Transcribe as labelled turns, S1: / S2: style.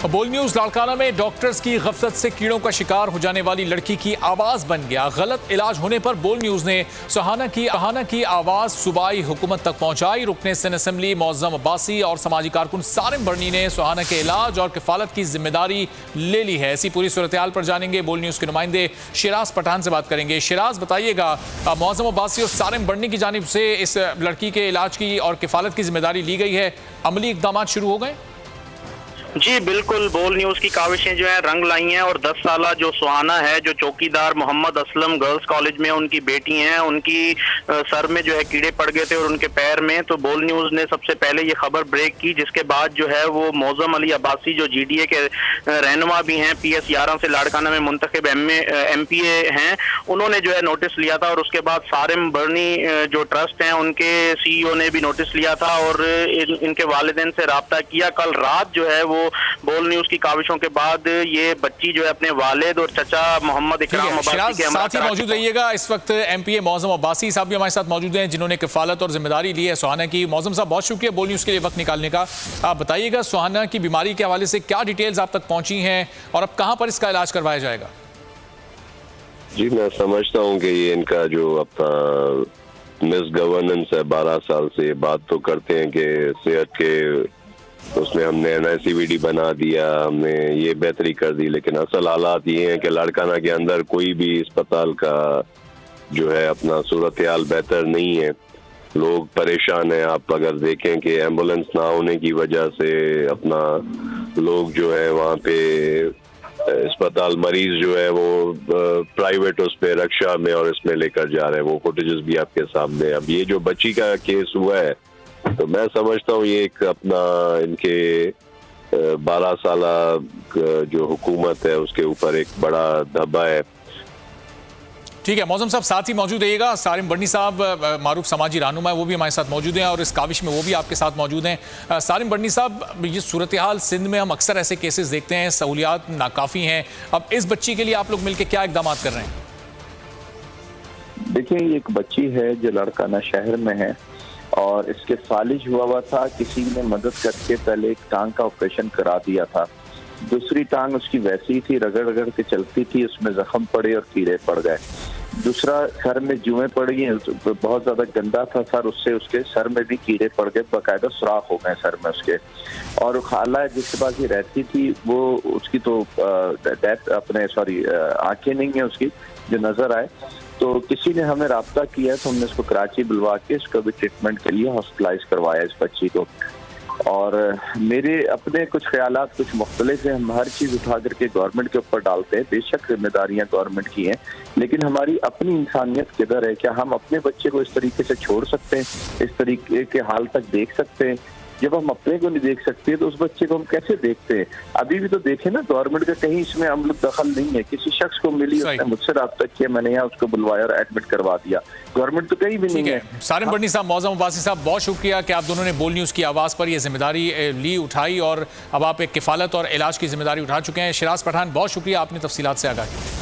S1: बोल न्यूज लाड़काना में डॉक्टर्स की गफलत से कीड़ों का शिकार हो जाने वाली लड़की की आवाज बन गया। गलत इलाज होने पर बोल न्यूज ने सुहाना की आवाज सूबाई हुकूमत तक पहुंचाई। रुकने सिंध असेंबली मौज़म अब्बासी और समाजी कारकुन सारिम बर्नी ने सुहाना के इलाज और किफालत की जिम्मेदारी ले ली है। ऐसी पूरी सूरत हाल पर जानेंगे बोल न्यूज के नुमाइंदे शिराज पठान से बात करेंगे। शिराज, बताइएगा, मौज़म अब्बासी और सारिम बर्नी की जानिब से इस लड़की के इलाज की और किफालत की जिम्मेदारी ली गई है, अमली इकदाम शुरू हो गए?
S2: जी बिल्कुल, बोल न्यूज की काविशें जो है रंग लाई हैं और 10 साला जो सुहाना है, जो चौकीदार मोहम्मद असलम गर्ल्स कॉलेज में उनकी बेटी हैं, उनकी सर में जो है कीड़े पड़ गए थे और उनके पैर में। तो बोल न्यूज ने सबसे पहले ये खबर ब्रेक की, जिसके बाद जो है वो मौज़म अली अब्बासी जो GDA के रहनुमा भी हैं, PS 11 से लाड़काना में मुंतखब MPA हैं, उन्होंने जो है नोटिस लिया था। और उसके बाद सारिम बर्नी जो ट्रस्ट हैं उनके CEO ने भी नोटिस लिया था और इनके वालिदैन से रब्ता किया। कल रात जो है वो बोल न्यूज की काविशों के बाद ये बच्ची जो है अपने वालिद और चचा मोहम्मद इकराम अब्बासी के
S1: साथ ही मौजूद रहिएगा। इस वक्त MPA मौज़म अब्बासी साहब भी हमारे साथ मौजूद हैं, जिन्होंने किफालत और जिम्मेदारी ली है सुहाना की। मौज़म साहब, बहुत शुक्रिया बोल न्यूज के लिए वक्त निकालने का। आप बताइएगा, सुहाना की बीमारी के हवाले से क्या डिटेल्स आप तक पहुंची हैं और अब कहां पर इसका इलाज करवाया जाएगा?
S3: जी, मैं समझता हूं कि ये इनका जो अपना मिस गवर्नेंस है, 12 साल से बात तो करते हैं कि सेहत के उसमें हमने NICVD बना दिया, हमने ये बेहतरी कर दी, लेकिन असल हालात ये हैं कि लाड़काना के अंदर कोई भी अस्पताल का जो है अपना सूरत हाल बेहतर नहीं है। लोग परेशान हैं। आप अगर देखें कि एम्बुलेंस ना होने की वजह से अपना लोग जो है वहाँ पे अस्पताल मरीज जो है वो प्राइवेट उस पे रक्षा में और इसमें लेकर जा रहे हैं। वो फुटेजेस भी आपके सामने। अब ये जो बच्ची का केस हुआ है, तो मैं समझता हूँ ये एक अपना इनके 12 साला जो हुकूमत है उसके ऊपर एक बड़ा धब्बा है।
S1: ठीक है मौज़म साहब, साथ ही मौजूद रहिएगा। सारिम बर्नी साहब मारूफ समाजी रहनुमा है, वो भी हमारे साथ मौजूद हैं और इस काविश में वो भी आपके साथ मौजूद हैं। सारिम बर्नी साहब, ये सूरत हाल सिंध में हम अक्सर ऐसे केसेस देखते हैं, सहूलियात नाकाफ़ी हैं। अब इस बच्ची के लिए आप लोग मिलकर क्या इकदाम कर रहे हैं?
S4: देखिए, ये एक बच्ची है जो लाड़काना शहर में है और इसके फालिज हुआ था। किसी ने मदद करके पहले एक टांग का ऑपरेशन करा दिया था। दूसरी टांग उसकी वैसी ही थी, रगड़ रगड़ के चलती थी, उसमें जख्म पड़े और कीड़े पड़ गए। दूसरा, सर में जुएं पड़ गई, बहुत ज्यादा गंदा था सर, उससे उसके सर में भी कीड़े पड़ गए, बाकायदा सुराख हो गए सर में उसके। और खाला जिसके पास ये रहती थी वो उसकी तो डेथ आंखें नहीं है उसकी जो नजर आए। तो किसी ने हमें राब्ता किया तो हमने इसको कराची बुलवा के इसको भी ट्रीटमेंट के लिए हॉस्पिटलाइज करवाया इस बच्ची को। और मेरे अपने कुछ ख्यालात कुछ मुख्तलिफ हैं। हम हर चीज़ उठा करके गवर्नमेंट के ऊपर डालते हैं। बेशक जिम्मेदारियां गवर्नमेंट की हैं, लेकिन हमारी अपनी इंसानियत किधर है? क्या हम अपने बच्चे को इस तरीके से छोड़ सकते हैं? इस तरीके के हाल तक देख सकते हैं? जब हम अपने को नहीं देख सकते तो उस बच्चे को हम कैसे देखते हैं? अभी भी तो देखें ना, गवर्नमेंट का कहीं इसमें हम लोग दखल नहीं है। किसी शख्स को मिली, उसने मुझसे रब्ता किया, मैंने यहाँ उसको बुलवाया और एडमिट करवा दिया। गवर्नमेंट तो कहीं भी नहीं है।
S1: सारिम बर्नी साहब, मौज़म अब्बासी साहब, बहुत शुक्रिया कि आप दोनों ने बोल न्यूज़ की आवाज़ पर यह जिम्मेदारी ली, उठाई और अब आप एक किफालत और इलाज की जिम्मेदारी उठा चुके हैं। शिराज पठान, बहुत शुक्रिया, आपने तफसीलात से आगाह की।